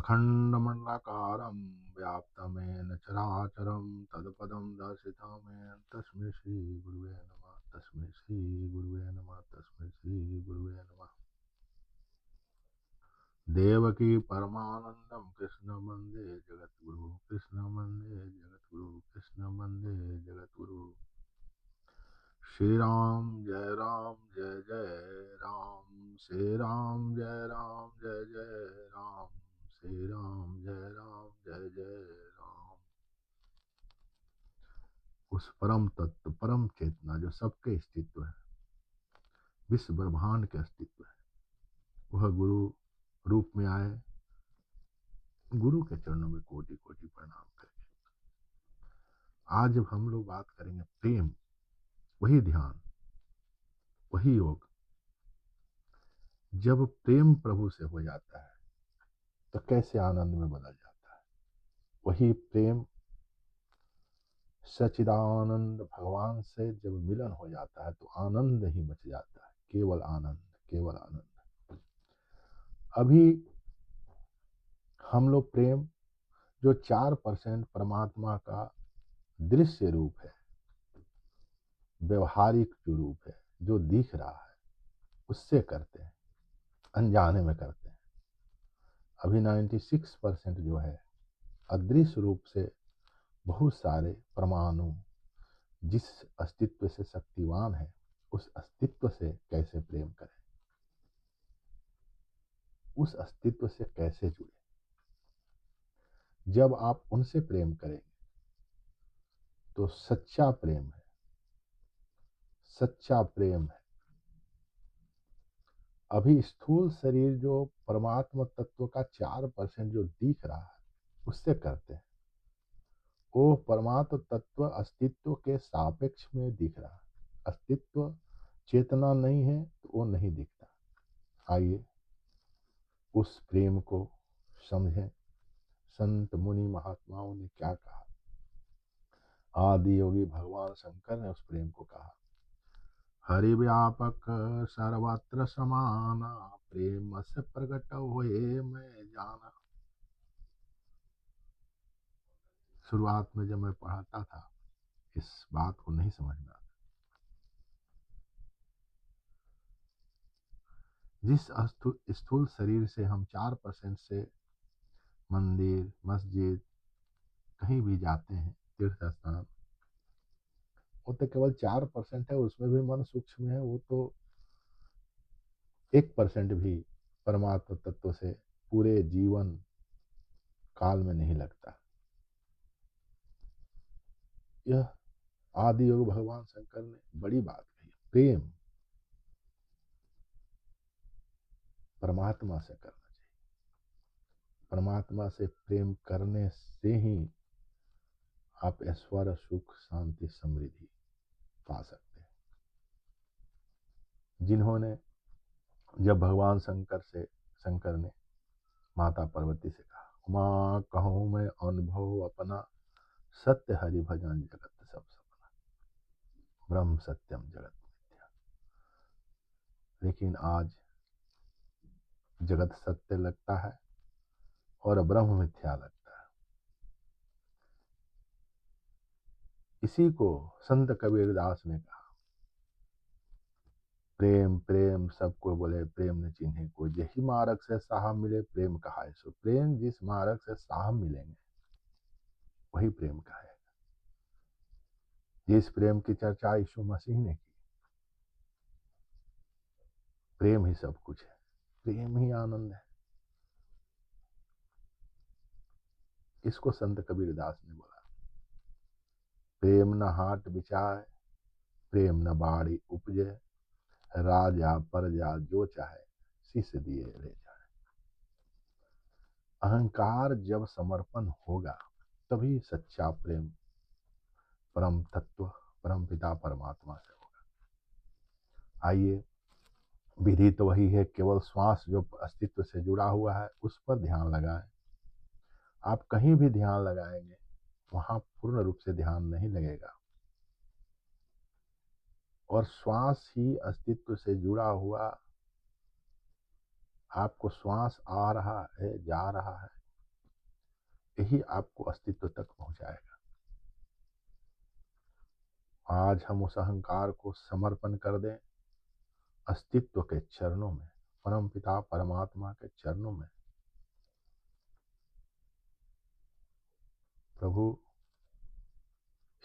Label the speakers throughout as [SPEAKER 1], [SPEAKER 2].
[SPEAKER 1] अखण्डमण्डलाकारं व्याप्तमेन चराचरं तत्पदं दर्शितमेन तस्मै श्रीगुरुवे नमः। तस्मै श्रीगुरुवे नमः। तस्मै श्रीगुरुवे नमः। देवकी परमानंदं कृष्ण वंदे जगद्गुरु कृष्ण वंदे जगद्गुरु कृष्ण वंदे जगद्गुरु। श्री राम जय राम श्री राम जय जय राम श्री राम जय राम। उस परम तत्व परम चेतना जो सबके अस्तित्व है, विश्व ब्रह्मांड के अस्तित्व है, वह गुरु रूप में आए। गुरु के चरणों में कोटि कोटि प्रणाम करें। आज जब हम लोग बात करेंगे प्रेम, वही ध्यान, वही योग। जब प्रेम प्रभु से हो जाता है तो कैसे आनंद में बदल जाता है। वही प्रेम सच्चिदानंद भगवान से जब मिलन हो जाता है तो आनंद ही बच जाता है, केवल आनंद, केवल आनंद। अभी हम लोग प्रेम जो 4% परमात्मा का दृश्य रूप है, व्यवहारिक जो रूप है, जो दिख रहा है, उससे करते हैं, अनजाने में करते हैं। अभी 96% जो है अदृश्य रूप से बहुत सारे परमाणु जिस अस्तित्व से शक्तिवान है, उस अस्तित्व से कैसे प्रेम करें, उस अस्तित्व से कैसे जुड़े। जब आप उनसे प्रेम करेंगे तो सच्चा प्रेम है, सच्चा प्रेम है। अभी स्थूल शरीर जो परमात्मा तत्व का 4% जो दिख रहा है, उससे करते हैं। वो परमात्मा तत्व अस्तित्व के सापेक्ष में दिख रहा है। अस्तित्व चेतना नहीं है तो वो नहीं दिखता। आइए उस प्रेम को समझें। संत मुनि महात्माओं ने क्या कहा। आदि योगी भगवान शंकर ने उस प्रेम को कहा, हरि व्यापक सर्वत्र समाना प्रेम से प्रकट हुए मैं जाना। शुरुआत में जब मैं पढ़ाता था इस बात को नहीं समझ में आता। जिस स्थूल शरीर से हम 4% से मंदिर, मस्जिद, कहीं भी जाते हैं, तीर्थ स्थान, वो तो केवल 4% है, उसमें भी मन सूक्ष्म है। वो तो 1% भी परमात्मा तत्व से पूरे जीवन काल में नहीं लगता। यह आदि योग भगवान शंकर ने बड़ी बात कही। प्रेम परमात्मा से करना चाहिए। परमात्मा से प्रेम करने से ही आप ऐश्वर्य, सुख, शांति, समृद्धि पा सकते हैं। जिन्होंने जब भगवान शंकर ने माता पार्वती से कहा, माँ कहूँ मैं अनुभव अपना, सत्य हरि भजन जगत सब सपना, ब्रह्म सत्यम जगत मिथ्या। लेकिन आज जगत सत्य लगता है और ब्रह्म मिथ्या लगता है। इसी को संत कबीरदास ने कहा, प्रेम प्रेम सबको बोले प्रेम न चिन्हे को, यही मार्ग से साहब मिले प्रेम कहाए सो। प्रेम जिस मार्ग से साहब मिलेंगे वही प्रेम कहाएगा। जिस प्रेम की चर्चा यीशु मसीह ने की, प्रेम ही सब कुछ है, प्रेम ही आनंद है। इसको संत कबीरदास ने बोला, प्रेम न हाट बिचाए, प्रेम न बाड़ी उपजे, राजा प्रजा जो चाहे शीश दिए ले जाए। अहंकार जब समर्पण होगा तभी सच्चा प्रेम परम तत्व, परम पिता परमात्मा से होगा। आइए, विधि तो वही है, केवल श्वास जो अस्तित्व से जुड़ा हुआ है उस पर ध्यान लगाएं। आप कहीं भी ध्यान लगाएंगे वहां पूर्ण रूप से ध्यान नहीं लगेगा। और श्वास ही अस्तित्व से जुड़ा हुआ, आपको श्वास आ रहा है, जा रहा है, यही आपको अस्तित्व तक पहुंचाएगा। आज हम उस अहंकार को समर्पण कर दें अस्तित्व के चरणों में, परम पिता परमात्मा के चरणों में। प्रभु,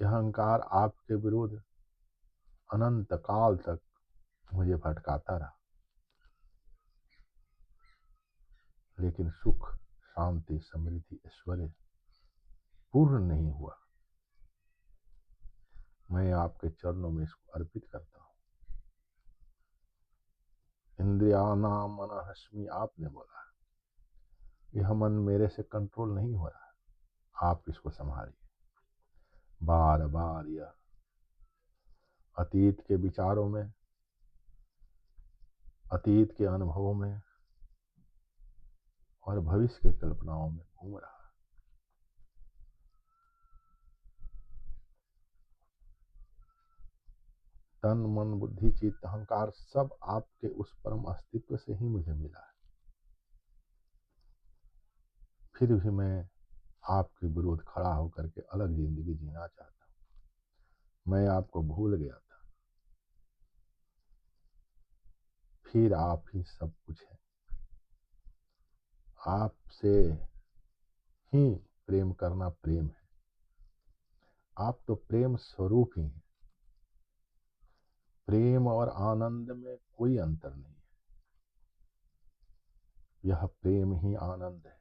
[SPEAKER 1] यह अहंकार आपके विरुद्ध अनंत काल तक मुझे भटकाता रहा, लेकिन सुख, शांति, समृद्धि, ऐश्वर्य पूर्ण नहीं हुआ। मैं आपके चरणों में इसको अर्पित करता हूँ। इंद्रियानाम मनःस्मि आपने बोला, यह मन मेरे से कंट्रोल नहीं हो रहा, आप इसको संभालिए। बार बार यह अतीत के विचारों में, अतीत के अनुभवों में और भविष्य के कल्पनाओं में घूम रहा। तन मन बुद्धि चित्त अहंकार सब आपके उस परम अस्तित्व से ही मुझे मिला है। फिर भी मैं आपके विरोध खड़ा होकर के अलग जिंदगी जीना चाहता हूँ। मैं आपको भूल गया था, फिर आप ही सब कुछ है। आपसे ही प्रेम करना प्रेम है। आप तो प्रेम स्वरूप ही हैं। प्रेम और आनंद में कोई अंतर नहीं है। यह प्रेम ही आनंद है,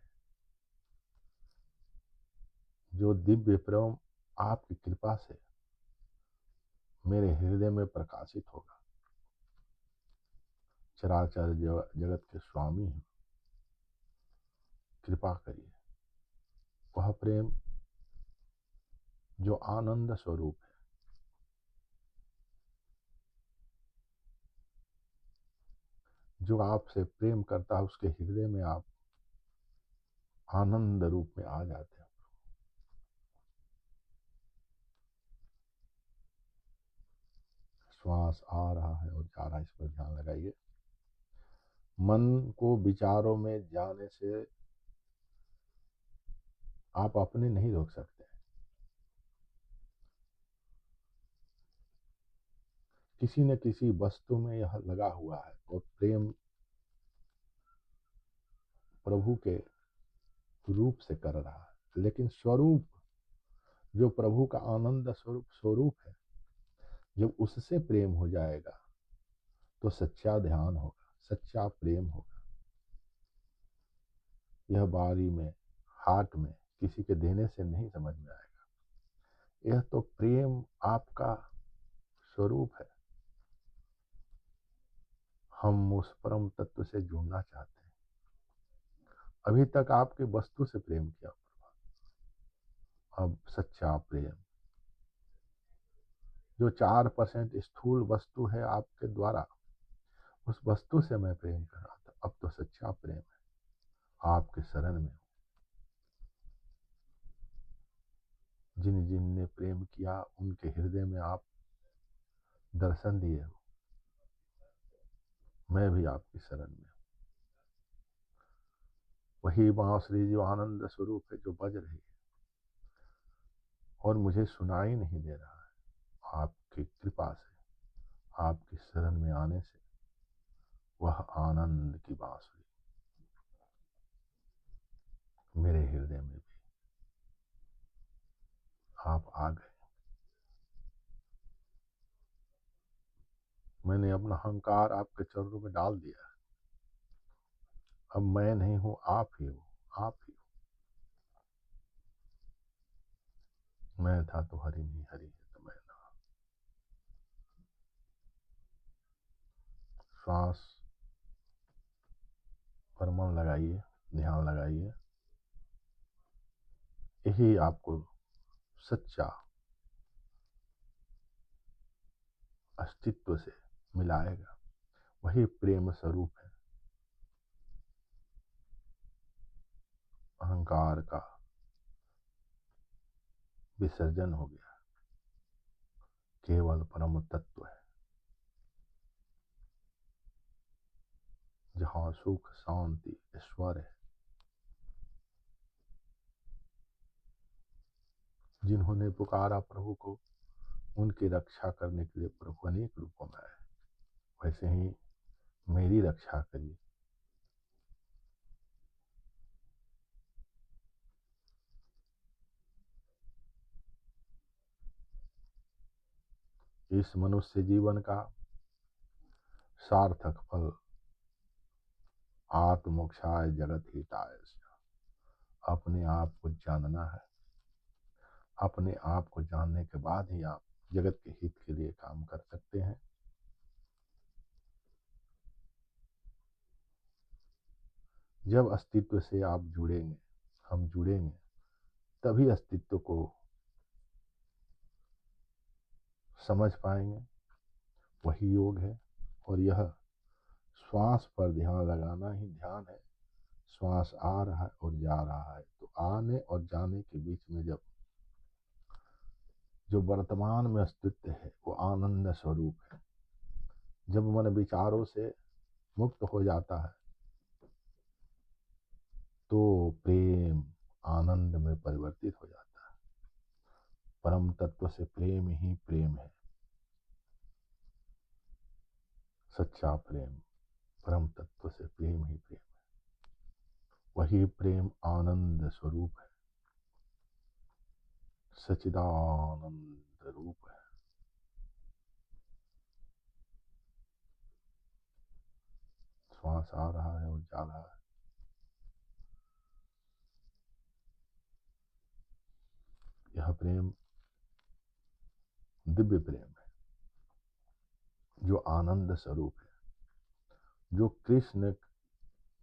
[SPEAKER 1] जो दिव्य प्रेम आपकी कृपा से मेरे हृदय में प्रकाशित होगा। चराचर जगत के स्वामी हैं, कृपा करिए। वह प्रेम जो आनंद स्वरूप है, जो आपसे प्रेम करता है, उसके हृदय में आप आनंद रूप में आ जाते हैं। श्वास आ रहा है और जा रहा है, इस पर ध्यान लगाइए। मन को विचारों में जाने से आप अपने नहीं रोक सकते। किसी न किसी वस्तु में यह लगा हुआ है और प्रेम प्रभु के रूप से कर रहा है, लेकिन स्वरूप जो प्रभु का आनंद स्वरूप है, जब उससे प्रेम हो जाएगा तो सच्चा ध्यान होगा, सच्चा प्रेम होगा। यह बारी में, हाट में किसी के देने से नहीं समझ में आएगा। यह तो प्रेम आपका स्वरूप है। हम उस परम तत्व से जुड़ना चाहते हैं। अभी तक आपके वस्तु से प्रेम किया, अब सच्चा प्रेम जो 4% स्थूल वस्तु है आपके द्वारा, उस वस्तु से मैं प्रेम कर रहा था, अब तो सच्चा प्रेम है। आपके शरण में जिन जिन ने प्रेम किया, उनके हृदय में आप दर्शन दिए हो। मैं भी आपकी शरण में हूँ। वही बांसुरी जो आनंद स्वरूप है, जो बज रही है और मुझे सुनाई नहीं दे रहा है, आपकी कृपा से, आपकी शरण में आने से वह आनंद की बांसुरी मेरे हृदय में भी आप आ गए। मैंने अपना अहंकार आपके चरणों में डाल दिया। अब मैं नहीं हूं, आप ही हो, आप ही हो। मैं था तो हरि नहीं, हरि है तो मैं ना। श्वास पर मन लगाइए, ध्यान लगाइए। यही आपको सच्चा अस्तित्व से मिलाएगा। वही प्रेम स्वरूप है। अहंकार का विसर्जन हो गया, केवल परम तत्व है, जहां सुख, शांति, ऐश्वर्य है। जिन्होंने पुकारा प्रभु को, उनकी रक्षा करने के लिए प्रभु अनेक रूपों में आए। वैसे ही मेरी रक्षा करिए। इस मनुष्य जीवन का सार्थक फल आत्मोक्षाय जगत हिताय। अपने आप को जानना है। अपने आप को जानने के बाद ही आप जगत के हित के लिए काम कर सकते हैं। जब अस्तित्व से आप जुड़ेंगे, हम जुड़ेंगे, तभी अस्तित्व को समझ पाएंगे। वही योग है। और यह श्वास पर ध्यान लगाना ही ध्यान है। श्वास आ रहा है और जा रहा है, तो आने और जाने के बीच में जब जो वर्तमान में अस्तित्व है वो आनंद स्वरूप है। जब मन विचारों से मुक्त हो जाता है तो प्रेम आनंद में परिवर्तित हो जाता है। परम तत्व से प्रेम ही प्रेम है। सच्चा प्रेम परम तत्व से प्रेम ही प्रेम है। वही प्रेम आनंद स्वरूप है, सच्चिदानंद रूप है। श्वास आ रहा है और जा रहा है। यह प्रेम दिव्य प्रेम है, जो आनंद स्वरूप है। जो कृष्ण,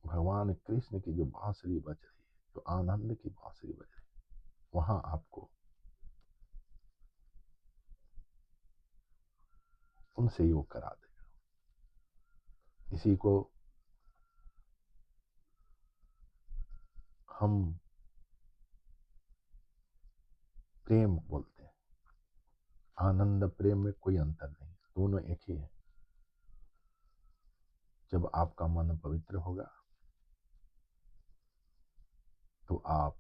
[SPEAKER 1] भगवान कृष्ण की जो बांसुरी बज रही है, जो आनंद की बांसुरी बज रही है, वहां आपको उनसे योग करा देगा। इसी को हम प्रेम बोलते हैं। आनंद प्रेम में कोई अंतर नहीं, दोनों एक ही है। जब आपका मन पवित्र होगा तो आप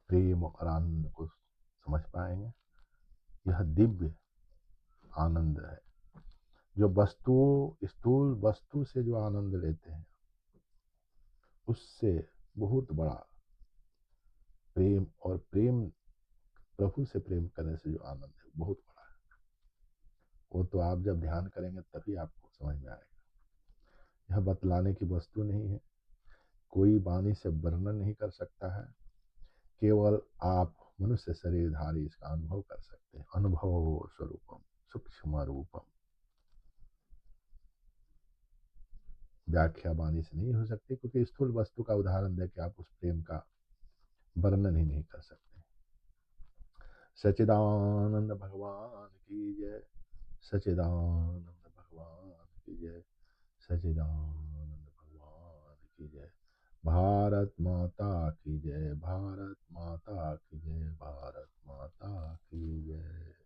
[SPEAKER 1] प्रेम और आनंद को समझ पाएंगे। यह दिव्य आनंद है। जो स्थूल वस्तु से जो आनंद लेते हैं, उससे बहुत बड़ा प्रेम, और प्रेम प्रभु से प्रेम करने से जो आनंद है बहुत बड़ा है। वो तो आप जब ध्यान करेंगे तभी आपको समझ में आएगा। यह बतलाने की वस्तु नहीं है, कोई वाणी से वर्णन नहीं कर सकता है। केवल आप मनुष्य शरीरधारी इसका अनुभव कर सकते हैं। अनुभव स्वरूपम सूक्ष्म रूपम। व्याख्या वाणी से नहीं हो सकती, क्योंकि स्थूल वस्तु का उदाहरण दे के आप उस प्रेम का वर्णन ही नहीं कर सकते। सच्चिदानंद भगवान की जय। सच्चिदानंद भगवान की जय। सच्चिदानंद भगवान की जय। भारत माता की जय। भारत माता की जय। भारत माता की जय।